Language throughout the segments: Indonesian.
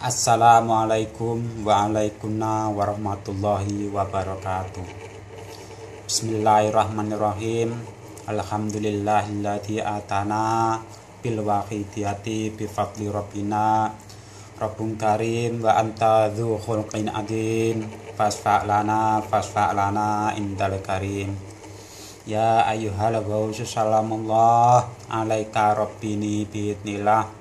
Assalamualaikum warahmatullahi wabarakatuh. Bismillahirrahmanirrahim. Alhamdulillahilladzi atana bil waqidiyati bi fadli rabbina rabbun karim wa anta dzu khulqin adzim fasfa'lana indal karim. Ya ayyuhal ghausu salamullah alaika rabbini biidnillah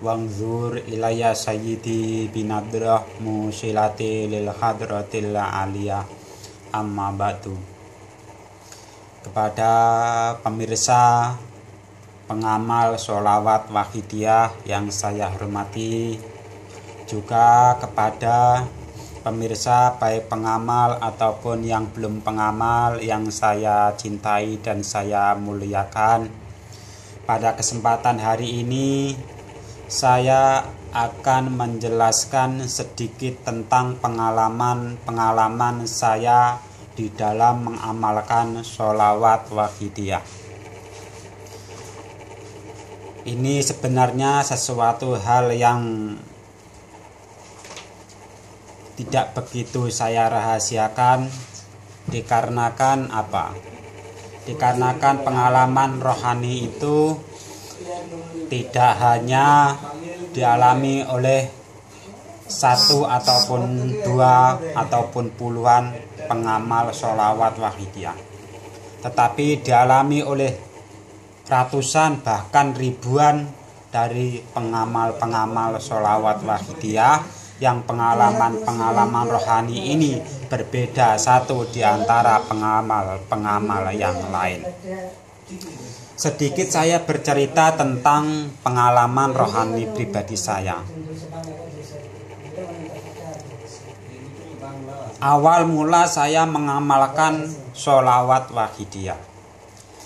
wangzur ilayya sayyidi binadrah musilati lil hadratil aliyah amma ba'du. Kepada pemirsa pengamal sholawat wahidiyah yang saya hormati, juga kepada pemirsa baik pengamal ataupun yang belum pengamal yang saya cintai dan saya muliakan, pada kesempatan hari ini saya akan menjelaskan sedikit tentang pengalaman saya di dalam mengamalkan sholawat wahidiyah. Ini sebenarnya sesuatu hal yang tidak begitu saya rahasiakan, dikarenakan apa? Dikarenakan pengalaman rohani itu tidak hanya dialami oleh satu ataupun dua ataupun puluhan pengamal sholawat wahidiyah, tetapi dialami oleh ratusan bahkan ribuan dari pengamal sholawat wahidiyah yang pengalaman rohani ini berbeda satu di antara pengamal yang lain. Sedikit saya bercerita tentang pengalaman rohani pribadi saya. Awal mula saya mengamalkan sholawat wahidiyah.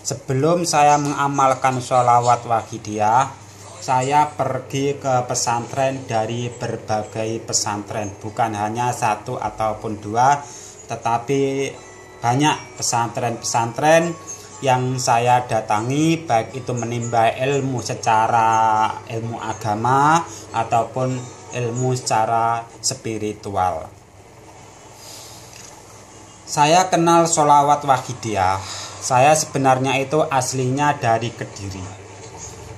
Sebelum saya mengamalkan sholawat wahidiyah, saya pergi ke pesantren dari berbagai pesantren. Bukan hanya satu ataupun dua, tetapi banyak pesantren-pesantren yang saya datangi, baik itu menimba ilmu secara ilmu agama ataupun ilmu secara spiritual. Saya kenal sholawat wahidiyah. Saya sebenarnya itu aslinya dari Kediri.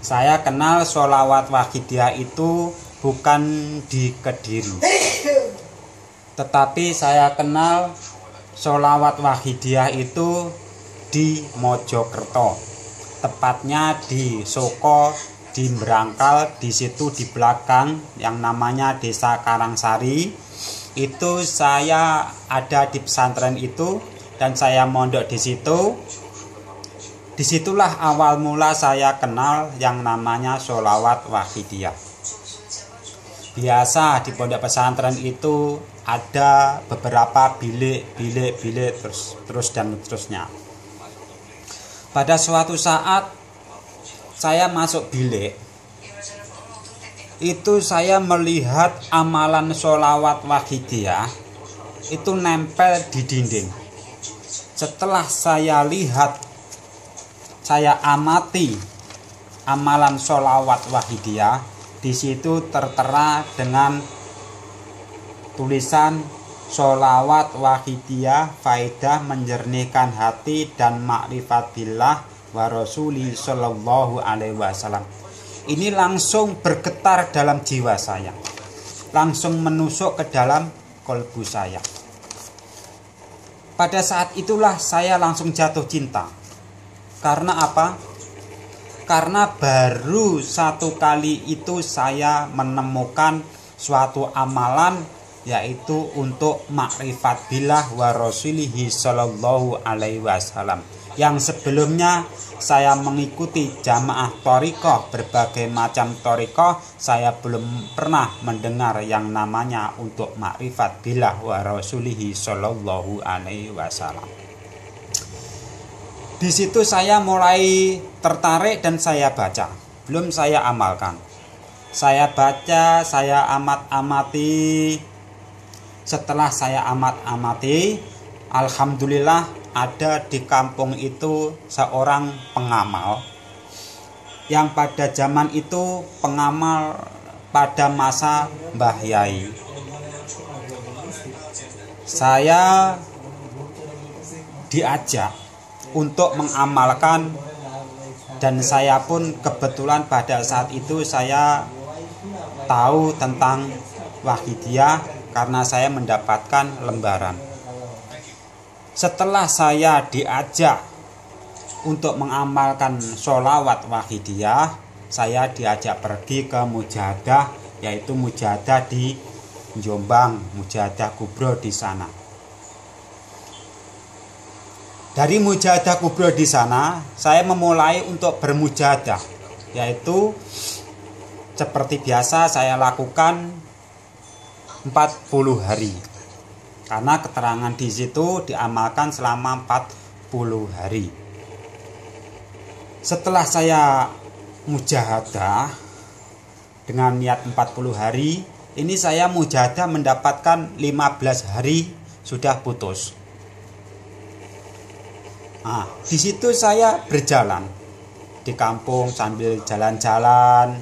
Saya kenal sholawat wahidiyah itu bukan di Kediri, tetapi saya kenal sholawat wahidiyah itu di Mojokerto, tepatnya di Soko, di Merangkal, di situ di belakang yang namanya Desa Karangsari. Itu saya ada di pesantren itu dan saya mondok di situ. Disitulah awal mula saya kenal yang namanya sholawat wahidiyah. Biasa di pondok pesantren itu ada beberapa bilik terus dan terusnya. Pada suatu saat saya masuk bilik, itu saya melihat amalan sholawat wahidiyah itu nempel di dinding. Setelah saya lihat, saya amati amalan sholawat wahidiyah, di situ tertera dengan tulisan sholawat wahidiyah faedah menjernihkan hati dan makrifat billah wa rasuli sallallahu alaihi wasallam. Ini langsung bergetar dalam jiwa saya, langsung menusuk ke dalam kolbu saya. Pada saat itulah saya langsung jatuh cinta. Karena apa? Karena baru satu kali itu saya menemukan suatu amalan, yaitu untuk makrifat billah wa rasulihi sallallahu alaihi wasallam. Yang sebelumnya saya mengikuti jamaah thariqah, berbagai macam thariqah, saya belum pernah mendengar yang namanya untuk makrifat billah wa rasulihi sallallahu alaihi wasallam. Di situ saya mulai tertarik dan saya baca. Belum saya amalkan. Saya baca, saya amati. Setelah saya amati, alhamdulillah ada di kampung itu seorang pengamal yang pada zaman itu pada masa Mbah Yai. Saya diajak untuk mengamalkan, dan saya pun kebetulan pada saat itu saya tahu tentang Wahidiyah karena saya mendapatkan lembaran. Setelah saya diajak untuk mengamalkan sholawat Wahidiyah, saya diajak pergi ke mujahadah, yaitu mujahadah di Jombang, mujahadah kubro di sana. Dari mujahadah kubro di sana, saya memulai untuk bermujahadah, yaitu seperti biasa saya lakukan 40 hari. Karena keterangan di situ diamalkan selama 40 hari. Setelah saya mujahadah dengan niat 40 hari, ini saya mujahadah mendapatkan 15 hari sudah putus. Nah, di situ saya berjalan di kampung sambil jalan-jalan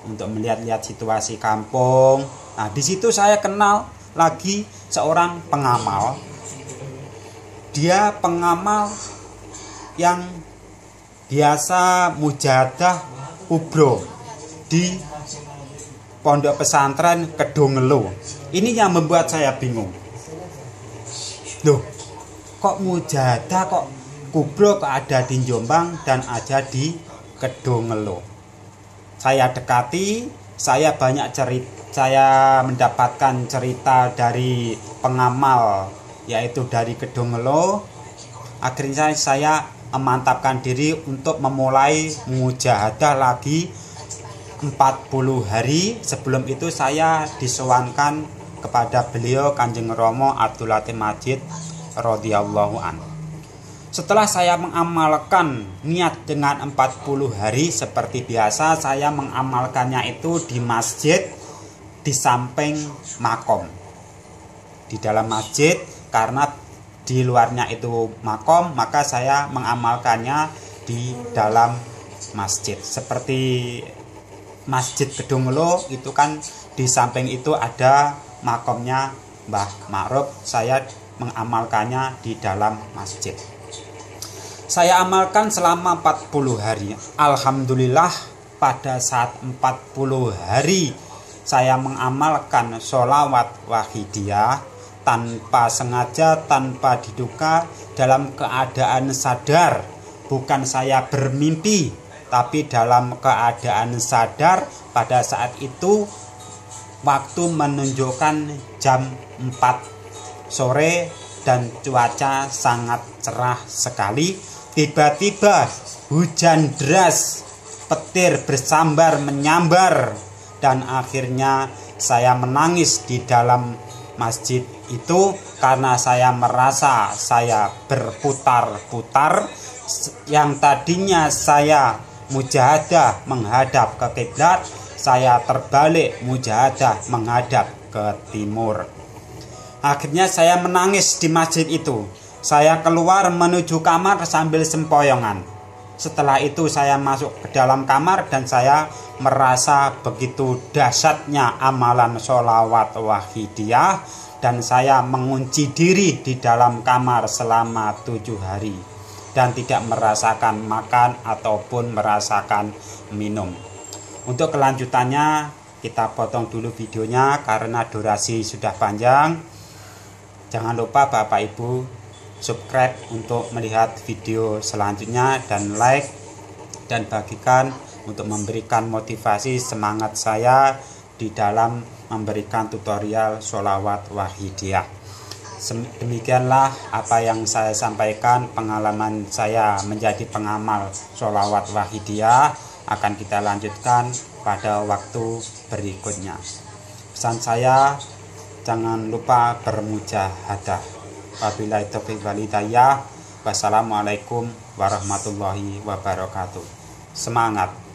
untuk melihat-lihat situasi kampung. Nah, di situ saya kenal lagi seorang pengamal. Dia pengamal yang biasa mujahadah kubro di Pondok Pesantren Kedungelo. Ini yang membuat saya bingung. Loh, kok mujahadah, kok kubro kok ada di Jombang dan ada di Kedungelo? Saya dekati, saya banyak cerita, saya mendapatkan cerita dari pengamal, yaitu dari Kedungelo. Akhirnya saya memantapkan diri untuk memulai mujahadah lagi 40 hari. Sebelum itu saya disowankan kepada beliau Kanjeng Romo Abdul Latif Majid radhiyallahu an. Setelah saya mengamalkan niat dengan 40 hari seperti biasa, saya mengamalkannya itu di masjid di samping makom. Di dalam masjid, karena di luarnya itu makom, maka saya mengamalkannya di dalam masjid. Seperti Masjid Kedungelo itu kan di samping itu ada makomnya Mbah Ma'ruf, saya mengamalkannya di dalam masjid. Saya amalkan selama 40 hari. Alhamdulillah, pada saat 40 hari saya mengamalkan sholawat Wahidiyah tanpa sengaja, tanpa diduga, dalam keadaan sadar. Bukan saya bermimpi, tapi dalam keadaan sadar. Pada saat itu waktu menunjukkan jam 4 sore dan cuaca sangat cerah sekali. Tiba-tiba hujan deras, petir bersambar menyambar, dan akhirnya saya menangis di dalam masjid itu karena saya merasa saya berputar-putar. Yang tadinya saya mujahadah menghadap ke kiblat, saya terbalik mujahadah menghadap ke timur. Akhirnya saya menangis di masjid itu. Saya keluar menuju kamar sambil sempoyongan. Setelah itu saya masuk ke dalam kamar dan saya merasa begitu dahsyatnya amalan sholawat Wahidiyah, dan saya mengunci diri di dalam kamar selama 7 hari dan tidak merasakan makan ataupun merasakan minum. Untuk kelanjutannya kita potong dulu videonya karena durasi sudah panjang. Jangan lupa Bapak Ibu subscribe untuk melihat video selanjutnya, dan like dan bagikan untuk memberikan motivasi semangat saya di dalam memberikan tutorial sholawat Wahidiyah. Demikianlah apa yang saya sampaikan, pengalaman saya menjadi pengamal sholawat Wahidiyah. Akan kita lanjutkan pada waktu berikutnya. Pesan saya, jangan lupa bermujahadah. Wabillahi taufiq wal hidayah. Wassalamualaikum warahmatullahi wabarakatuh. Semangat!